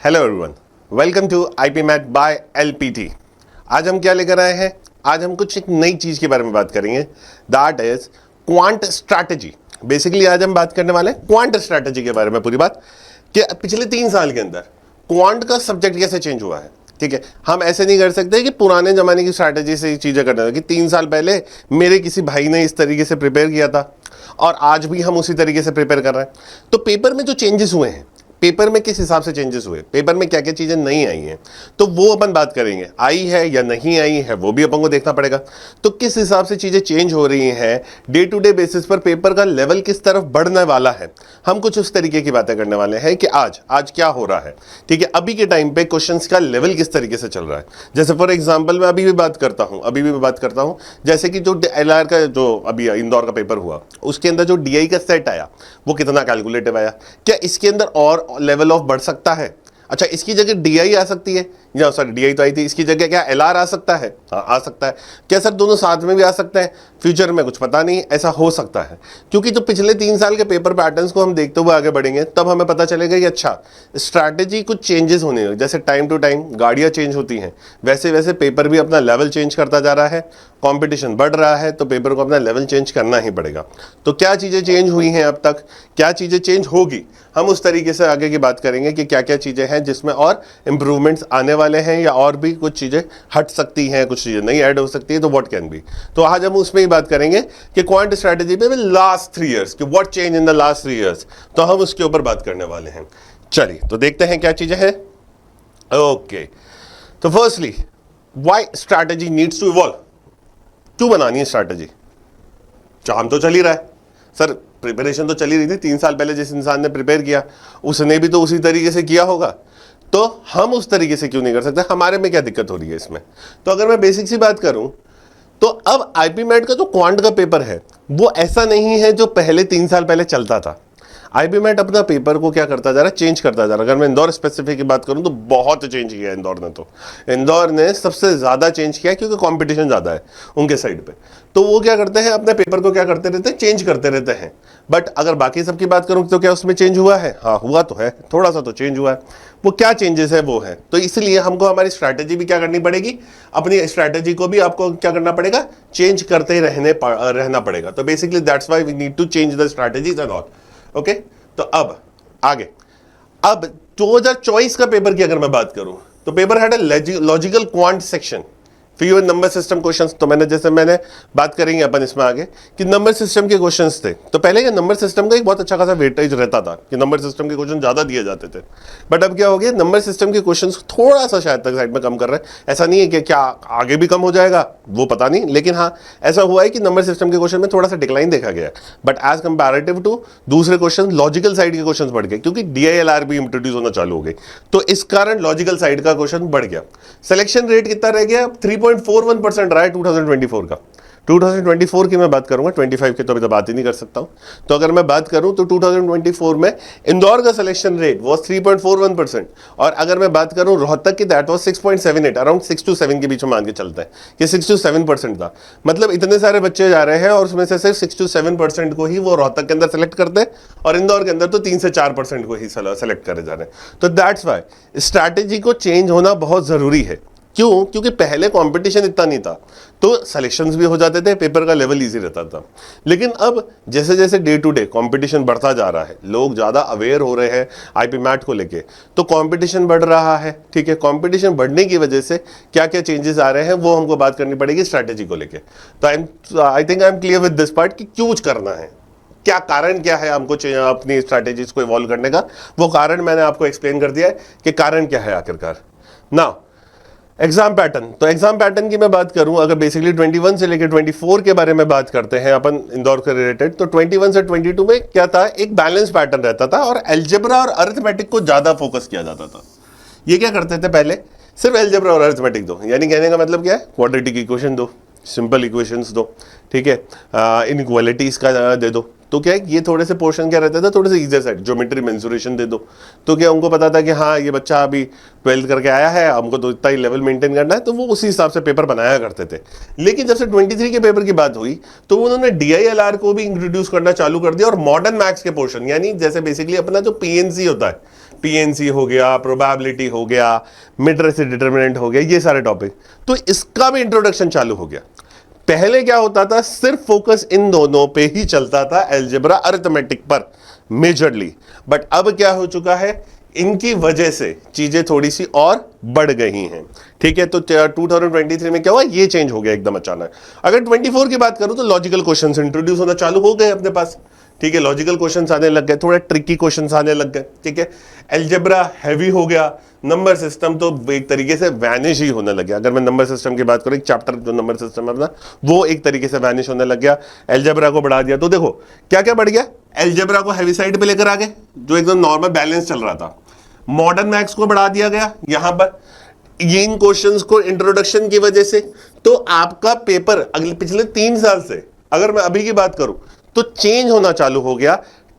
Hello everyone, welcome to IP math by LPT. आज हम क्या लेकर आए हैं? आज हम कुछ एक नई चीज के बारे में बात करेंगे, that is quant strategy. Basically आज हम बात करने वाले हैं क्वांट स्ट्रैटेजी के बारे में। पूरी बात कि पिछले 3 साल के अंदर क्वांट का सब्जेक्ट कैसे चेंज हुआ है। ठीक है, हम ऐसे नहीं कर सकते कि पुराने जमाने की स्ट्रैटेजी से चीजें करना कि 3 साल पहले मेरे किसी भाई ने इस तरीके से प्रिपेयर किया था और आज भी हम उसी तरीके से प्रिपेयर कर रहे हैं। तो पेपर में जो चेंजेस हुए हैं, पेपर में किस हिसाब से चेंजेस हुए, पेपर में क्या क्या चीजें नहीं आई हैं, तो वो अपन बात करेंगे। आई है या नहीं आई है वो भी अपन को देखना पड़ेगा। तो किस हिसाब से चीजें चेंज हो रही हैं, डे टू डे बेसिस पर पेपर का लेवल किस तरफ बढ़ने वाला है, हम कुछ उस तरीके की बातें करने वाले हैं कि आज क्या हो रहा है। ठीक है, अभी के टाइम पे क्वेश्चंस का लेवल किस तरीके से चल रहा है। जैसे फॉर एग्जाम्पल मैं अभी भी बात करता हूं जैसे कि जो एलआर का जो अभी इंदौर का पेपर हुआ, उसके अंदर जो डीआई का सेट आया वो कितना कैलकुलेटिव आया, क्या इसके अंदर और लेवल ऑफ बढ़ सकता है। अच्छा, इसकी जगह डीआई आ सकती है, या सॉरी डीआई तो आई थी, इसकी जगह क्या एलआर आ सकता है? हाँ, आ सकता है। क्या सर दोनों साथ में भी आ सकते हैं? फ्यूचर में कुछ पता नहीं, ऐसा हो सकता है। क्योंकि जो पिछले 3 साल के पेपर पैटर्न्स को हम देखते हुए आगे बढ़ेंगे तब हमें पता चलेगा कि अच्छा स्ट्रैटेजी कुछ चेंजेस होने हैं। जैसे टाइम टू टाइम गाड़ियां चेंज होती हैं, वैसे वैसे पेपर भी अपना लेवल चेंज करता जा रहा है। कंपटीशन बढ़ रहा है तो पेपर को अपना लेवल चेंज करना ही पड़ेगा। तो क्या चीज़ें चेंज हुई हैं अब तक, क्या चीज़ें चेंज होगी, हम उस तरीके से आगे की बात करेंगे कि क्या क्या चीज़ें हैं जिसमें और इम्प्रूवमेंट्स आने वाले हैं या और भी कुछ चीज़ें हट सकती हैं, कुछ चीज़ें नहीं ऐड हो सकती है, तो व्हाट कैन बी। तो आज हम उसमें ही बात करेंगे कि क्वांट स्ट्रैटेजी में लास्ट 3 ईयर्स कि what change in the last 3 years, तो हम उसके ऊपर बात करने वाले हैं। चलिए तो देखते हैं क्या चीज़ें हैं। ओके, तो firstly why strategy needs to evolve. क्यों बनानी है स्ट्रैटेजी? काम तो चल ही रहा है सर, प्रिपरेशन तो चली रही थी। 3 साल पहले जिस इंसान ने प्रिपेयर किया उसने भी तो उसी तरीके से किया होगा, तो हम उस तरीके से क्यों नहीं कर सकते? हमारे में क्या दिक्कत हो रही है इसमें? तो अगर मैं बेसिक सी बात करूं तो अब आईपी मैट का जो क्वांट का पेपर है वो ऐसा नहीं है जो पहले 3 साल पहले चलता था। आईबी मैट अपना पेपर को क्या करता जा रहा है, चेंज करता जा रहा है। अगर मैं इंदौर स्पेसिफिक की बात करूं तो बहुत चेंज किया इंदौर ने। तो इंदौर ने सबसे ज़्यादा चेंज किया क्योंकि कंपटीशन ज़्यादा है उनके साइड पे। तो वो क्या करते हैं, अपने पेपर को क्या करते रहते हैं, चेंज करते रहते हैं। बट अगर बाकी सबकी बात करूं तो क्या उसमें चेंज हुआ है? हाँ, हुआ तो है, थोड़ा सा तो चेंज हुआ है। वो क्या चेंजेस है वो है, तो इसलिए हमको हमारी स्ट्रैटेजी भी क्या करनी पड़ेगी, अपनी स्ट्रैटेजी को भी आपको क्या करना पड़ेगा, चेंज करते रहना पड़ेगा। तो basically that's why we need to change the strategies and all. Okay, तो अब आगे, अब 2024 का पेपर की अगर मैं बात करूं तो paper had a logical quant section fever number system questions. तो मैंने बात करेंगे अपन इसमें आगे कि नंबर सिस्टम के क्वेश्चंस थे। तो पहले ये नंबर सिस्टम का एक बहुत अच्छा खासा वेटेज रहता था कि नंबर सिस्टम के क्वेश्चन ज्यादा दिए जाते थे। बट अब क्या हो गया, नंबर सिस्टम के क्वेश्चंस थोड़ा सा शायद तक साइड में कम कर रहे हैं। ऐसा नहीं है कि क्या आगे भी कम हो जाएगा, वो पता नहीं, लेकिन हाँ ऐसा हुआ है कि नंबर सिस्टम के क्वेश्चन में थोड़ा सा डिक्लाइन देखा गया। बट एज कंपैरेटिव टू दूसरे क्वेश्चन, लॉजिकल साइड के क्वेश्चन बढ़ गए क्योंकि DILR भी इंट्रोड्यूस होना चालू हो गई। तो इस कारण लॉजिकल साइड का क्वेश्चन बढ़ गया। सिलेक्शन रेट कितना रह गया? 3.41% रहा है 2024 का। 2024 की मैं बात करूंगा, 25 की तो अभी तो बात ही नहीं कर सकता हूं। तो अगर मैं बात करूं तो 2024 में इंदौर का सिलेक्शन रेट वाज 3.41%, और अगर मैं बात करूं रोहतक की, दैट वाज 6.78, अराउंड 6 to 7 के बीच में मान के चलते हैं कि 6 to 7% था। मतलब इतने सारे बच्चे जा रहे हैं और उसमें से सिर्फ 6 to 7% को ही वो रोहतक के अंदर सेलेक्ट करते हैं और इंदौर के अंदर तो 3 से 4% को ही सेलेक्ट करे जा रहे हैं। तो दैट्स वाई स्ट्रैटेजी को चेंज होना बहुत जरूरी है। क्यों? क्योंकि पहले कंपटीशन इतना नहीं था तो सिलेक्शंस भी हो जाते थे, पेपर का लेवल इजी रहता था। लेकिन अब जैसे जैसे डे टू डे कंपटीशन बढ़ता जा रहा है, लोग ज़्यादा अवेयर हो रहे हैं आईपी मैट को लेके, तो कंपटीशन बढ़ रहा है। ठीक है, कंपटीशन बढ़ने की वजह से क्या क्या चेंजेस आ रहे हैं वो हमको बात करनी पड़ेगी स्ट्रैटेजी को लेके। तो I think I am clear with this part कि क्यों करना है, क्या कारण क्या है हमको अपनी स्ट्रैटेजीज को इवॉल्व करने का। वो कारण मैंने आपको एक्सप्लेन कर दिया है कि कारण क्या है आखिरकार। नाउ एग्जाम पैटर्न, तो एग्जाम पैटर्न की मैं बात करूं, अगर बेसिकली 21 से लेकर 24 के बारे में बात करते हैं अपन इंदौर के रिलेटेड, तो 21 से 22 में क्या था, एक बैलेंस पैटर्न रहता था और एल्जेब्रा और अरिथमेटिक को ज्यादा फोकस किया जाता था। ये क्या करते थे पहले, सिर्फ एल्जेब्रा और अरिथमेटिक दो, यानी कहने का मतलब क्या है, क्वाड्रेटिक इक्वेशन दो, सिंपल इक्वेशंस दो, ठीक है, इनइक्वालिटीज का दे दो। तो क्या है, ये थोड़े से पोर्शन क्या रहता था, थोड़े से इजियर साइड, ज्योमेट्री मेंसुरेशन दे दो। तो क्या उनको पता था कि हाँ ये बच्चा अभी 12th करके आया है, हमको तो इतना ही लेवल मेंटेन करना है, तो वो उसी हिसाब से पेपर बनाया करते थे। लेकिन जब से 23 के पेपर की बात हुई तो उन्होंने DILR को भी इंट्रोड्यूस करना चालू कर दिया और मॉडर्न मैथ्स के पोर्शन, यानी जैसे बेसिकली अपना जो PNC होता है, पीएनसी हो गया, प्रोबेबिलिटी हो गया, मिड रेस डिटर्मिनेंट हो गया, ये सारे टॉपिक, तो इसका भी इंट्रोडक्शन चालू हो गया। पहले क्या होता था, सिर्फ फोकस इन दोनों पे ही चलता था, अलजेब्रा अरिथमेटिक पर मेजरली, बट अब क्या हो चुका है, इनकी वजह से चीजें थोड़ी सी और बढ़ गई हैं। ठीक है, तो 2023 में क्या हुआ, ये चेंज हो गया एकदम अचानक। अगर 24 की बात करूं तो लॉजिकल क्वेश्चंस इंट्रोड्यूस होना चालू हो गए अपने पास। ठीक है, लॉजिकल क्वेश्चंस आने लग गए, थोड़े ट्रिकी क्वेश्चंस आने लग गए। ठीक है, अलजेब्रा हैवी हो गया, नंबर सिस्टम तो एक तरीके से वैनिश ही होने लग गया। अगर मैं नंबर सिस्टम की बात करूं, एक चैप्टर जो नंबर सिस्टम है अपना, वो एक तरीके से वैनिश होने लग गया। अलजेब्रा को बढ़ा दिया तो देखो क्या क्या बढ़ गया, अलजेब्रा को हैवी साइड पे लेकर आ गए, जो एकदम नॉर्मल बैलेंस चल रहा था। मॉडर्न मैथ्स को बढ़ा दिया गया यहां पर, ये इन क्वेश्चंस को इंट्रोडक्शन की वजह से। तो आपका पेपर अगले पिछले 3 साल से, अगर मैं अभी की बात करूं, तो चेंज होना चालू हो गया,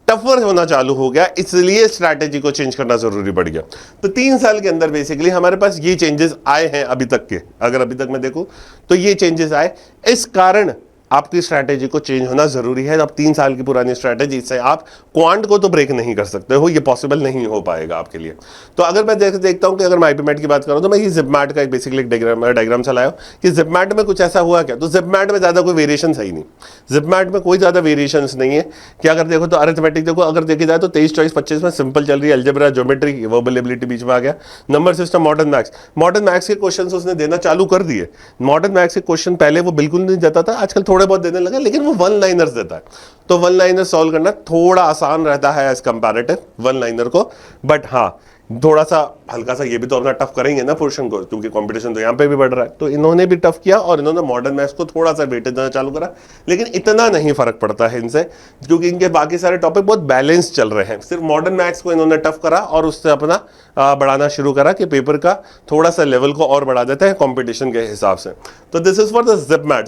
टफर होना चालू हो गया, इसलिए स्ट्रैटेजी को चेंज करना जरूरी पड़ गया। तो 3 साल के अंदर बेसिकली हमारे पास ये चेंजेस आए हैं अभी तक के, अगर अभी तक मैं देखूं तो ये चेंजेस आए, इस कारण आपकी स्ट्रैटेजी को चेंज होना जरूरी है। अब 3 साल की पुरानी स्ट्रैटेजी से आप क्वांट को तो ब्रेक नहीं कर सकते हो, ये पॉसिबल नहीं हो पाएगा आपके लिए। तो अगर मैं देखता हूं कि अगर मैं आईपीमैट की बात करूं तो मैं ये जिपमैट का एक बेसिकली डायग्राम चलाया कि जिपमैट में कुछ ऐसा हुआ क्या, तो जिपमैट में ज्यादा कोई वेरिएशन है ही नहीं, जिपमैट में कोई ज्यादा वेरिएशन नहीं है। कि अगर देखो तो अरिथमेटिक देखो, अगर देखी जाए तो 23, 24, 25 में सिंपल चल रही है, अलजेब्रा, ज्योमेट्री, वर्बल एबिलिटी बीच में आ गया, नंबर सिस्टम, मॉडर्न मैथ्स के क्वेश्चन उसने देना चालू कर दिए। मॉडर्न मैथ्स के क्वेश्चन पहले वो बिल्कुल नहीं देता था, आजकल थोड़े बहुत देने लगा, लेकिन वो वन लाइनर्स देता है। तो वन लाइनर सॉल्व करना थोड़ा आसान रहता है एज कंपैरेटिव वन लाइनर को, बट हाँ थोड़ा सा हल्का सा ये भी तो अपना टफ करेंगे ना पोर्शन को, क्योंकि कंपटीशन तो यहाँ पे भी बढ़ रहा है। तो इन्होंने भी टफ किया और इन्होंने मॉडर्न मैथ्स को थोड़ा सा वेटेज देना चालू करा, लेकिन इतना नहीं फर्क पड़ता है इनसे, क्योंकि इनके बाकी सारे टॉपिक बहुत बैलेंस चल रहे हैं। सिर्फ मॉडर्न मैथ्स को इन्होंने टफ करा और उससे अपना बढ़ाना शुरू करा कि पेपर का थोड़ा सा लेवल को और बढ़ा देते हैं कॉम्पिटिशन के हिसाब से। तो दिस इज फॉर द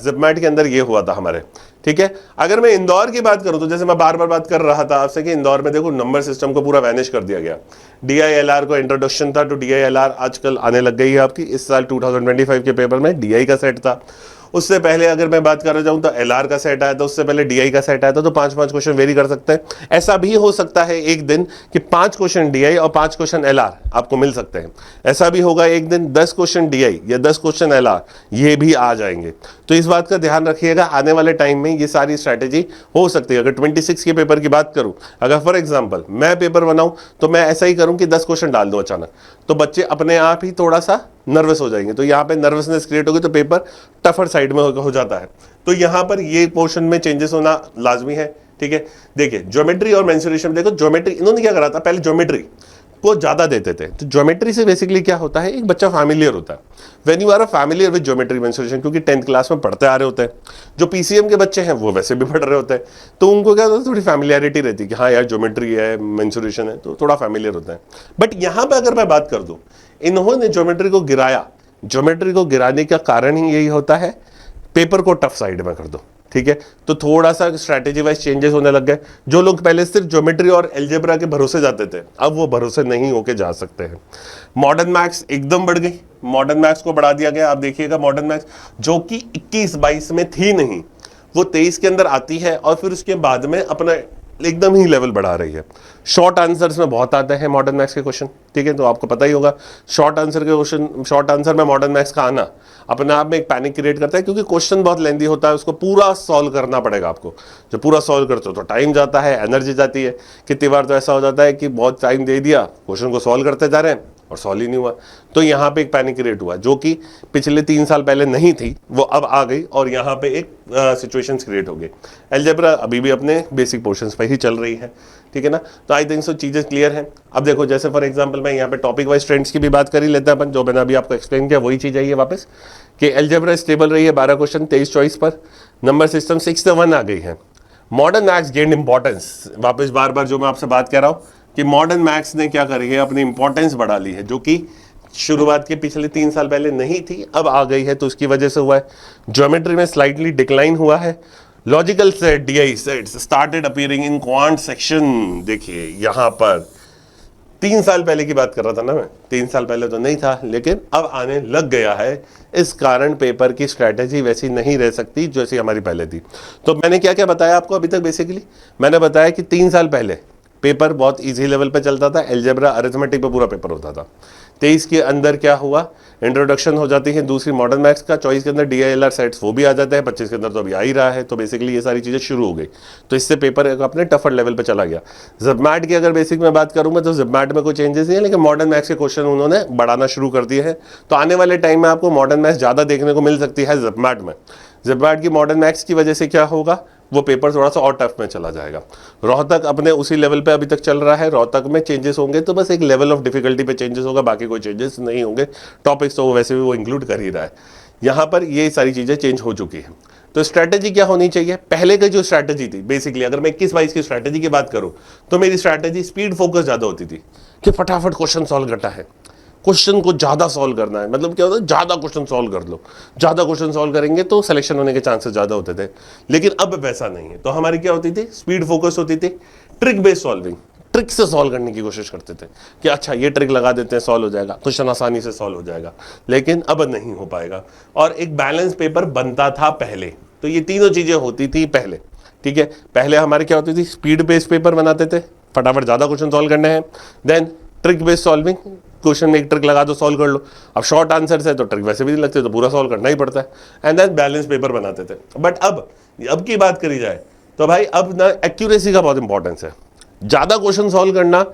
जिपमैट के अंदर ये हुआ था हमारे। ठीक है, अगर मैं इंदौर की बात करूं तो जैसे मैं बार बार बात कर रहा था आपसे कि इंदौर में देखो नंबर सिस्टम को पूरा वैनिश कर दिया गया। DILR को इंट्रोडक्शन था, तो DILR आजकल आने लग गई है आपकी, इस साल 2025 के पेपर में DI का सेट था। उससे पहले अगर मैं बात करना चाहूँ तो LR का सेट आया था, उससे पहले DI का सेट आया था। तो 5-5 क्वेश्चन वेरी कर सकते हैं। ऐसा भी हो सकता है एक दिन कि 5 क्वेश्चन DI और 5 क्वेश्चन LR आपको मिल सकते हैं। ऐसा भी होगा एक दिन 10 क्वेश्चन DI या 10 क्वेश्चन LR ये भी आ जाएंगे। तो इस बात का ध्यान रखिएगा, आने वाले टाइम में ये सारी स्ट्रैटेजी हो सकती है। अगर 26 के पेपर की बात करूं, अगर फॉर एग्जांपल मैं पेपर बनाऊं तो मैं ऐसा ही करूं कि 10 क्वेश्चन डाल दूं अचानक, तो बच्चे अपने आप ही थोड़ा सा नर्वस हो जाएंगे। तो यहाँ पे नर्वसनेस क्रिएट होगी तो पेपर टफर साइड में हो जाता है। तो यहाँ पर ये पोर्शन में चेंजेस होना लाजमी है। ठीक है, देखिए ज्योमेट्री और मेंसुरेशन, देखो ज्योमेट्री इन्होंने क्या करा था, पहले ज्योमेट्री को ज्यादा देते थे। तो ज्योमेट्री से बेसिकली क्या होता है, एक बच्चा फैमिलियर होता है। When you are familiar with geometry mensuration, क्योंकि 10th क्लास में पढ़ते आ रहे होते हैं, जो PCM के बच्चे हैं वो वैसे भी पढ़ रहे होते हैं, तो उनको क्या होता है, थोड़ी फैमिलियरिटी रहती है कि हाँ यार ज्योमेट्री है, मेंसुरेशन है, तो थोड़ा फैमिलियर होता है। बट यहाँ पे अगर मैं बात कर दूं, इन्होंने ज्योमेट्री को गिराया। ज्योमेट्री को गिराने का कारण ही यही होता है, पेपर को टफ साइड में कर दो। ठीक है, तो थोड़ा सा स्ट्रैटेजी वाइज चेंजेस होने लग गए। जो लोग पहले सिर्फ ज्योमेट्री और अलजेब्रा के भरोसे जाते थे, अब वो भरोसे नहीं होके जा सकते हैं। मॉडर्न मैथ्स एकदम बढ़ गई, मॉडर्न मैथ्स को बढ़ा दिया गया। आप देखिएगा मॉडर्न मैथ्स जो कि 21-22 में थी नहीं, वो 23 के अंदर आती है और फिर उसके बाद में अपना एकदम ही लेवल बढ़ा रही है। शॉर्ट आंसर्स में बहुत आते हैं मॉडर्न मैथ्स के क्वेश्चन। ठीक है, तो आपको पता ही होगा शॉर्ट आंसर के क्वेश्चन, शॉर्ट आंसर में मॉडर्न मैथ्स का आना अपने आप में एक पैनिक क्रिएट करता है, क्योंकि क्वेश्चन बहुत लेंदी होता है, उसको पूरा सॉल्व करना पड़ेगा आपको। जो पूरा सॉल्व करते हो तो टाइम जाता है, एनर्जी जाती है। कितनी बार तो ऐसा हो जाता है कि बहुत टाइम दे दिया, क्वेश्चन को सॉल्व करते जा रहे हैं और सॉल्व ही नहीं हुआ। तो यहाँ पे एक पैनिक क्रिएट हुआ, जो कि पिछले 3 साल पहले नहीं थी, वो अब आ गई और यहाँ पे एक सिचुएशन क्रिएट हो गई। अलजेब्रा अभी भी अपने बेसिक पोर्शंस पे ही चल रही है। ठीक है ना, तो आई थिंक सो चीजें क्लियर हैं। अब देखो जैसे फॉर एग्जांपल मैं यहाँ पे टॉपिक वाइज ट्रेंड्स की भी बात कर ही लेते हैं अपन, जो मैंने अभी आपको एक्सप्लेन किया वही चीज आई है वापस, कि अलजेब्रा स्टेबल रही है 12 क्वेश्चन 23 चॉइस पर, नंबर सिस्टम 6 से 1 आ गई है। मॉडर्न मैथ्स गेन्ड इंपॉर्टेंस, वापस बार बार जो मैं आपसे बात कर रहा हूँ कि मॉडर्न मैथ्स ने क्या करी है, अपनी इंपॉर्टेंस बढ़ा ली है, जो कि शुरुआत के पिछले 3 साल पहले नहीं थी, अब आ गई है। तो उसकी वजह से हुआ है ज्योमेट्री में स्लाइटली डिक्लाइन हुआ है। Logical set, DI sets started appearing इन क्वांट सेक्शन। देखिए यहाँ पर 3 साल पहले की बात कर रहा था ना मैं, 3 साल पहले तो नहीं था, लेकिन अब आने लग गया है। इस कारण पेपर की स्ट्रैटेजी वैसी नहीं रह सकती जैसी हमारी पहले थी। तो मैंने क्या क्या बताया आपको अभी तक, बेसिकली मैंने बताया कि 3 साल पहले पेपर बहुत इजी लेवल पे चलता था, एल्जेब्रा अरिथमेटिक पे पूरा पेपर होता था। 23 के अंदर क्या हुआ, इंट्रोडक्शन हो जाती है दूसरी मॉडर्न मैथ्स का, 24 के अंदर DILR सेट्स वो भी आ जाते हैं, 25 के अंदर तो अभी आ ही रहा है। तो बेसिकली ये सारी चीज़ें शुरू हो गई, तो इससे पेपर अपने टफर लेवल पे चला गया। ज़िपमैट की अगर बेसिक में बात करूँगा तो ज़िपमैट में कोई चेंजेस नहीं है, लेकिन मॉडर्न मैथ्स के क्वेश्चन उन्होंने बढ़ाना शुरू कर दिए हैं। तो आने वाले टाइम में आपको मॉडर्न मैथ्स ज़्यादा देखने को मिल सकती है ज़िपमैट में। ज़िपमैट की मॉडर्न मैथ्स की वजह से क्या होगा, वो पेपर थोड़ा सा और टफ में चला जाएगा। रोहतक अपने उसी लेवल पे अभी तक चल रहा है, रोहतक में चेंजेस होंगे तो बस एक लेवल ऑफ डिफिकल्टी पे चेंजेस होगा, बाकी कोई चेंजेस नहीं होंगे। टॉपिक्स तो वैसे भी वो इंक्लूड कर ही रहा है। यहाँ पर ये सारी चीज़ें चेंज हो चुकी हैं। तो स्ट्रैटेजी क्या होनी चाहिए, पहले की जो स्ट्रैटेजी थी बेसिकली, अगर मैं 21-22 की स्ट्रैटेजी की बात करूँ तो मेरी स्ट्रैटेजी स्पीड फोकस ज़्यादा होती थी कि फटाफट क्वेश्चन सॉल्व करना है, क्वेश्चन को ज़्यादा सॉल्व करना है। मतलब क्या होता है, ज़्यादा क्वेश्चन सॉल्व कर लो, ज़्यादा क्वेश्चन सॉल्व करेंगे तो सिलेक्शन होने के चांसेस ज़्यादा होते थे। लेकिन अब वैसा नहीं है। तो हमारी क्या होती थी, स्पीड फोकस होती थी, ट्रिक बेस्ड सॉल्विंग, ट्रिक से सॉल्व करने की कोशिश करते थे कि अच्छा ये ट्रिक लगा देते हैं, सॉल्व हो जाएगा, क्वेश्चन आसानी से सॉल्व हो जाएगा। लेकिन अब नहीं हो पाएगा। और एक बैलेंस पेपर बनता था पहले, तो ये तीनों चीज़ें होती थी पहले। ठीक है, पहले हमारे क्या होती थी, स्पीड बेस्ड पेपर बनाते थे, फटाफट ज़्यादा क्वेश्चन सॉल्व करने हैं। Then trick based solving, question में एक ट्रिक लगा दो, सॉल्व कर लो। अब शॉर्ट आंसर्स है तो ट्रिक वैसे भी नहीं लगते, तो पूरा सॉल्व करना ही पड़ता है। एंड देन बैलेंस पेपर बनाते थे। बट अब की बात करी जाए तो भाई अब ना एक्यूरेसी का बहुत इंपॉर्टेंस है। ज़्यादा क्वेश्चन सॉल्व करना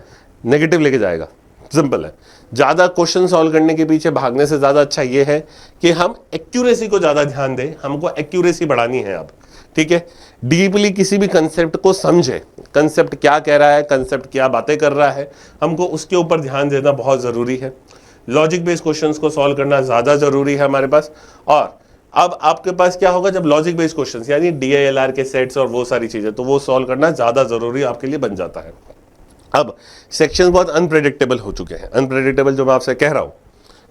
नेगेटिव लेके जाएगा, सिंपल है। ज़्यादा क्वेश्चन सॉल्व करने के पीछे भागने से ज़्यादा अच्छा ये है कि हम एक्यूरेसी को ज़्यादा ध्यान दें, हमको एक्यूरेसी बढ़ानी है अब। ठीक है, डीपली किसी भी कंसेप्ट को समझे, कंसेप्ट क्या कह रहा है, कंसेप्ट क्या बातें कर रहा है, हमको उसके ऊपर ध्यान देना बहुत ज़रूरी है। लॉजिक बेस्ड क्वेश्चंस को सॉल्व करना ज़्यादा ज़रूरी है हमारे पास। और अब आपके पास क्या होगा, जब लॉजिक बेस्ड क्वेश्चंस यानी DILR के सेट्स और वो सारी चीज़ें, तो वो सॉल्व करना ज़्यादा ज़रूरी आपके लिए बन जाता है। अब सेक्शन बहुत अनप्रेडिक्टेबल हो चुके हैं। अनप्रेडिक्टेबल जो मैं आपसे कह रहा हूँ,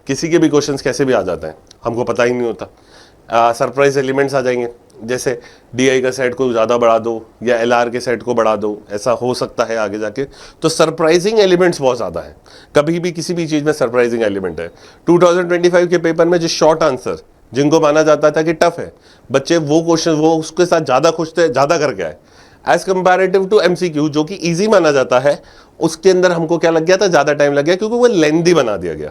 किसी के भी क्वेश्चंस कैसे भी आ जाते हैं, हमको पता ही नहीं होता। सरप्राइज एलिमेंट्स आ जाएंगे, जैसे DI का सेट को ज़्यादा बढ़ा दो या LR के सेट को बढ़ा दो, ऐसा हो सकता है आगे जाके। तो सरप्राइजिंग एलिमेंट्स बहुत ज़्यादा हैं, कभी भी किसी भी चीज़ में सरप्राइजिंग एलिमेंट है। 2025 के पेपर में जो शॉर्ट आंसर जिनको माना जाता था कि टफ है, बच्चे वो क्वेश्चन वो उसके साथ ज़्यादा खुश थे, ज़्यादा करके आए एज कंपैरेटिव टू MCQ जो कि इजी माना जाता है। उसके अंदर हमको क्या लग गया था, ज़्यादा टाइम लग गया क्योंकि वो लेंथी बना दिया गया।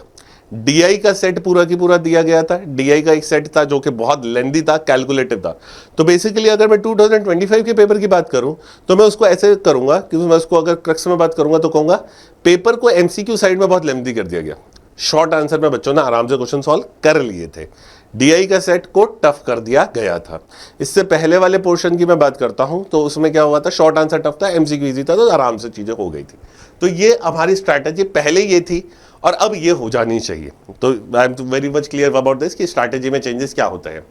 DI का सेट पूरा की पूरा दिया गया था, DI का एक सेट था जो कि बहुत लेंथी था, कैलकुलेटिव था। तो बेसिकली अगर मैं 2025 के पेपर की बात करूं तो मैं उसको ऐसे करूंगा, क्योंकि मैं उसको अगर क्रक्स में बात करूंगा तो कहूंगा पेपर को MCQ साइड में बहुत लेंथी कर दिया गया। शॉर्ट आंसर में बच्चों ने आराम से क्वेश्चन सॉल्व कर लिए थे, DI का सेट को टफ कर दिया गया था। इससे पहले वाले पोर्शन की मैं बात करता हूं तो उसमें क्या हुआ था, शॉर्ट आंसर टफ था, MCQ इजी था, तो आराम से चीजें हो गई थी। तो ये हमारी स्ट्रैटेजी पहले ये थी और अब ये हो जानी चाहिए। तो I am very much clear about this कि स्ट्रैटेजी में चेंजेस क्या होते हैं।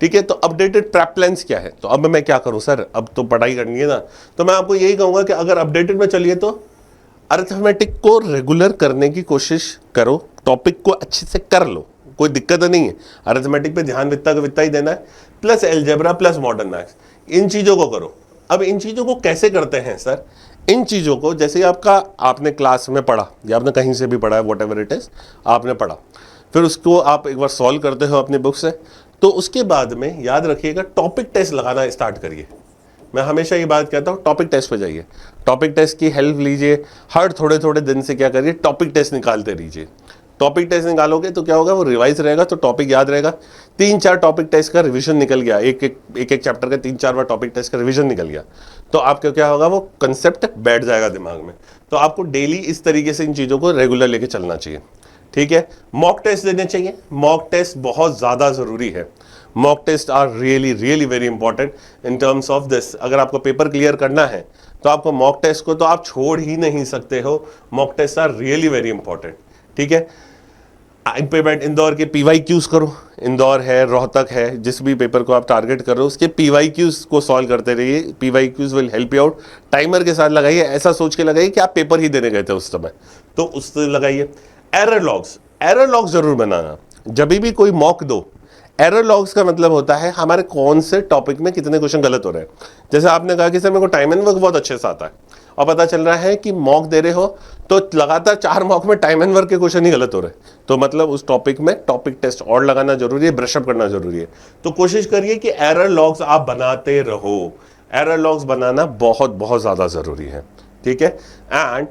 ठीक है, तो अपडेटेड प्रेप प्लान्स क्या है। तो अब मैं क्या करूं सर, अब तो पढ़ाई करनी है ना, तो मैं आपको यही कहूंगा कि अगर अपडेटेड में चलिए तो अरिथमेटिक को रेगुलर करने की कोशिश करो, टॉपिक को अच्छे से कर लो, कोई दिक्कत नहीं है। अरिथमेटिक पे ध्यान वित्ता ही देना है, plus algebra plus modern maths, इन चीज़ों को करो। अब इन चीज़ों को कैसे करते हैं सर, इन चीज़ों को जैसे आपने क्लास में पढ़ा या आपने कहीं से भी पढ़ा है, वॉट एवर इट इज़, आपने पढ़ा, फिर उसको आप एक बार सॉल्व करते हो अपनी बुक से, तो उसके बाद में याद रखिएगा टॉपिक टेस्ट लगाना स्टार्ट करिए। मैं हमेशा ये बात कहता हूँ, टॉपिक टेस्ट पे जाइए, टॉपिक टेस्ट की हेल्प लीजिए। हर थोड़े थोड़े दिन से क्या करिए, टॉपिक टेस्ट निकालते रहिए। टॉपिक टेस्ट निकालोगे तो क्या होगा, वो रिवाइज रहेगा, तो टॉपिक याद रहेगा। 3-4 टॉपिक टेस्ट का रिवीजन निकल गया, एक चैप्टर का 3-4 बार टॉपिक टेस्ट का रिवीजन निकल गया, तो आपका क्या होगा, वो कंसेप्ट बैठ जाएगा दिमाग में। तो आपको डेली इस तरीके से इन चीज़ों को रेगुलर लेके चलना चाहिए। ठीक है, मॉक टेस्ट देने चाहिए, मॉक टेस्ट बहुत ज़्यादा ज़रूरी है। Mock test are really really very important in terms of this. अगर आपको पेपर क्लियर करना है तो आपको मॉक टेस्ट को तो आप छोड़ ही नहीं सकते हो। Mock test are really very important. ठीक है, IPMAT इंदौर के PYQs करो, इंदौर है, रोहतक है, जिस भी पेपर को आप टारगेट कर रहे हो उसके PYQs को सॉल्व करते रहिए। PYQs will help you out. Timer के साथ लगाइए, ऐसा सोच के लगाइए कि आप पेपर ही देने गए थे उस समय, तो उससे लगाइए। एरर लॉग्स जरूर बनाना, जब भी कोई मॉक दो। एरर लॉग्स का मतलब होता है हमारे कौन से टॉपिक में कितने क्वेश्चन गलत हो रहे हैं। जैसे आपने कहा कि सर मेरे को टाइम एंड वर्क बहुत अच्छे से आता है, और पता चल रहा है कि मॉक दे रहे हो तो लगातार 4 मॉक में टाइम एंड वर्क के क्वेश्चन ही गलत हो रहे हैं, तो मतलब उस टॉपिक में टॉपिक टेस्ट और लगाना जरूरी है, ब्रशअप करना जरूरी है। तो कोशिश करिए कि एरर लॉग्स आप बनाते रहो। एरर लॉग्स बनाना बहुत बहुत ज़्यादा ज़रूरी है। ठीक है। एंड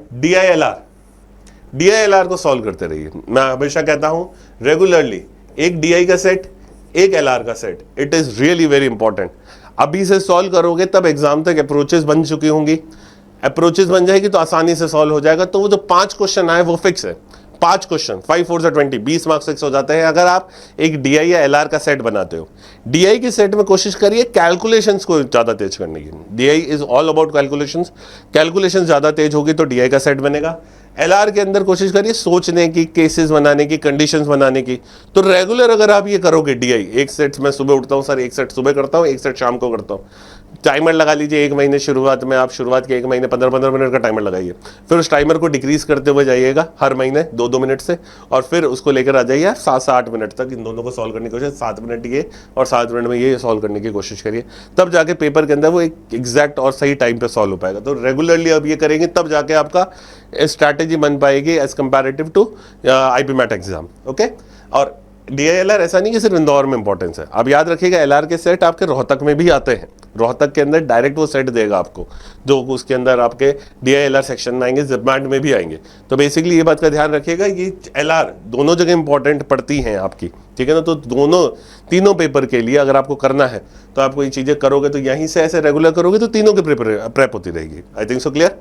DILR को सॉल्व करते रहिए। मैं हमेशा कहता हूं रेगुलरली एक DI का सेट, एक LR का set, it is really very important. अभी से सॉल्व करोगे तब एग्जाम तक अप्रोचेस बन चुकी होंगी, अप्रोचेस बन जाएगी तो आसानी से सॉल्व हो जाएगा। तो वो जो 5 क्वेश्चन आए वो फिक्स है, 5 क्वेश्चन, 5 4 20, 20 मार्क्स फिक्स हो जाते हैं अगर आप एक DI या LR का सेट बनाते हो। DI के सेट में कोशिश करिए कैलकुलेशंस को ज्यादा तेज करने की। DI is all about calculations, calculation ज्यादा तेज होगी तो DI का सेट बनेगा। LR के अंदर कोशिश करिए सोचने की, केसेस बनाने की, कंडीशंस बनाने की। तो रेगुलर अगर आप ये करोगे DI, एक सेट मैं सुबह उठता हूँ सर, एक सेट सुबह करता हूँ, एक सेट शाम को करता हूँ, टाइमर लगा लीजिए। एक महीने शुरुआत में, आप शुरुआत के एक महीने 15-15 मिनट का टाइमर लगाइए, फिर उस टाइमर को डिक्रीज करते हुए जाइएगा हर महीने 2-2 मिनट से, और फिर उसको लेकर आ जाइए 7 से 8 मिनट तक। इन दोनों को सॉल्व करने की कोशिश, 7 मिनट ये और 7 मिनट में ये सॉल्व करने की कोशिश करिए, तब जाके पेपर के अंदर वो एक एग्जैक्ट और सही टाइम पे सॉल्व हो पाएगा। तो रेगुलरली आप ये करेंगे तब जाके आपका स्ट्रैटेजी बन पाएगी as comparative to IP MAT exam. Okay. और DILR ऐसा नहीं कि सिर्फ इंदौर में इंपॉर्टेंस है, आप याद रखिएगा LR के सेट आपके रोहतक में भी आते हैं। रोहतक के अंदर डायरेक्ट वो सेट देगा आपको, जो उसके अंदर आपके DILR सेक्शन में आएंगे, जिपमैट में भी आएंगे। तो बेसिकली ये बात का ध्यान रखिएगा, ये LR दोनों जगह इंपॉर्टेंट पड़ती हैं आपकी, ठीक है ना। तो दोनों तीनों पेपर के लिए अगर आपको करना है तो आपको ये चीज़ें करोगे तो यहीं से ऐसे रेगुलर करोगे तो तीनों की प्रेप होती रहेगी। I think so clear.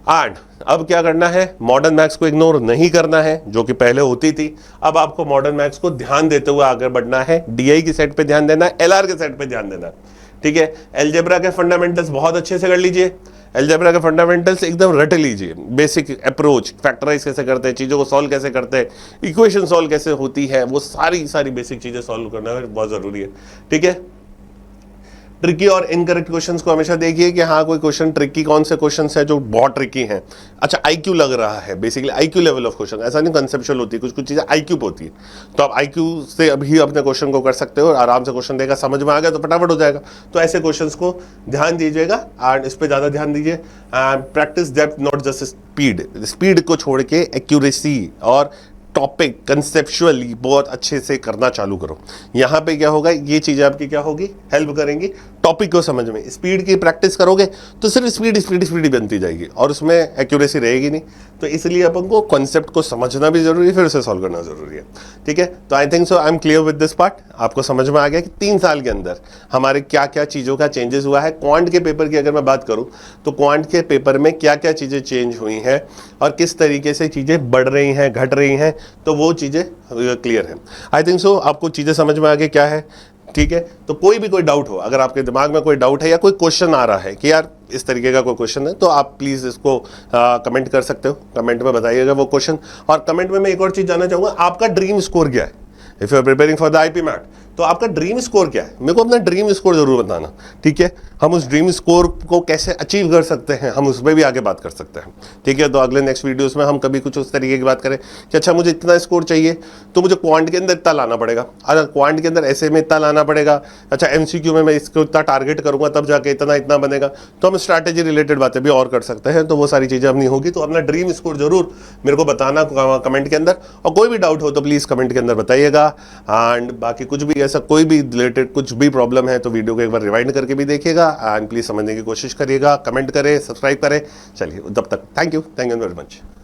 And अब क्या करना है, मॉडर्न मैथ्स को इग्नोर नहीं करना है जो कि पहले होती थी। अब आपको मॉडर्न मैथ्स को ध्यान देते हुए आगे बढ़ना है। DI के सेट पे ध्यान देना है, LR के सेट पे ध्यान देना है, ठीक है। अलजेब्रा के फंडामेंटल्स बहुत अच्छे से कर लीजिए, अलजेब्रा के फंडामेंटल्स एकदम रट लीजिए। बेसिक अप्रोच, फैक्टराइज कैसे करते हैं, चीज़ों को सॉल्व कैसे करते हैं, इक्वेशन सॉल्व कैसे होती है, वो सारी बेसिक चीज़ें सॉल्व करना बहुत ज़रूरी है, ठीक है। ट्रिकी और इनकरेक्ट क्वेश्चंस को हमेशा देखिए कि हाँ कोई क्वेश्चन ट्रिकी, कौन से क्वेश्चंस है जो बहुत ट्रिकी हैं। अच्छा IQ लग रहा है, basically IQ level of question, ऐसा नहीं कंसेप्चुअल होती है, कुछ चीज़ें IQ पे होती है। तो आप IQ से अभी अपने क्वेश्चन को कर सकते हो, आराम से क्वेश्चन देगा, समझ में आ गया तो फटाफट हो जाएगा। तो ऐसे क्वेश्चन को ध्यान दीजिएगा एंड इस पर ज़्यादा ध्यान दीजिए। Practice depth not just speed को छोड़ के एक्यूरेसी और टॉपिक कंसेप्चुअली बहुत अच्छे से करना चालू करो। यहाँ पे क्या होगा, ये चीज़ें आपकी क्या होगी, हेल्प करेंगी टॉपिक को समझ में। स्पीड की प्रैक्टिस करोगे तो सिर्फ स्पीड बनती जाएगी और उसमें एक्यूरेसी रहेगी नहीं। तो इसलिए अपन को कॉन्सेप्ट को समझना भी जरूरी है, फिर उसे सॉल्व करना जरूरी है, ठीक है। तो I think so I am clear with this part. आपको समझ में आ गया कि 3 साल के अंदर हमारे क्या क्या चीज़ों का चेंजेस हुआ है। क्वांट के पेपर की अगर मैं बात करूँ तो क्वांट के पेपर में क्या क्या चीज़ें चेंज हुई हैं और किस तरीके से चीज़ें बढ़ रही हैं, घट रही हैं, तो वो चीज़ें क्लियर है। आई थिंक सो आपको चीज़ें समझ में आ गई क्या है, ठीक है। तो कोई डाउट हो, अगर आपके दिमाग में कोई डाउट है या कोई क्वेश्चन आ रहा है कि यार इस तरीके का कोई क्वेश्चन है, तो आप प्लीज़ इसको कमेंट कर सकते हो, कमेंट में बताइएगा वो क्वेश्चन। और कमेंट में मैं एक और चीज़ जानना चाहूँगा, आपका ड्रीम स्कोर क्या है। If you are preparing for the IP MAT, तो आपका ड्रीम स्कोर क्या है, मेरे को अपना ड्रीम स्कोर जरूर बताना, ठीक है। हम उस ड्रीम स्कोर को कैसे अचीव कर सकते हैं, हम उस पर भी आगे बात कर सकते हैं, ठीक है। तो अगले नेक्स्ट वीडियोस में हम कभी कुछ उस तरीके की बात करें कि अच्छा मुझे इतना स्कोर चाहिए तो मुझे क्वांट के अंदर इतना लाना पड़ेगा, अगर क्वांट के अंदर ऐसे में इतना लाना पड़ेगा, अच्छा MCQ में मैं इसको इतना टारगेट करूंगा तब जाके इतना बनेगा। तो हम स्ट्रैटेजी रिलेटेड बातें भी और कर सकते हैं, तो वो सारी चीज़ें अपनी होगी। तो अपना ड्रीम स्कोर जरूर मेरे को बताना कमेंट के अंदर, और कोई भी डाउट हो तो प्लीज़ कमेंट के अंदर बताइएगा। एंड बाकी कुछ भी ऐसा कोई भी रिलेटेड कुछ भी प्रॉब्लम है तो वीडियो को एक बार रिवाइंड करके भी देखिएगा एंड प्लीज़ समझने की कोशिश करिएगा, कमेंट करें, सब्सक्राइब करें। चलिए तब तक थैंक यू वेरी मच।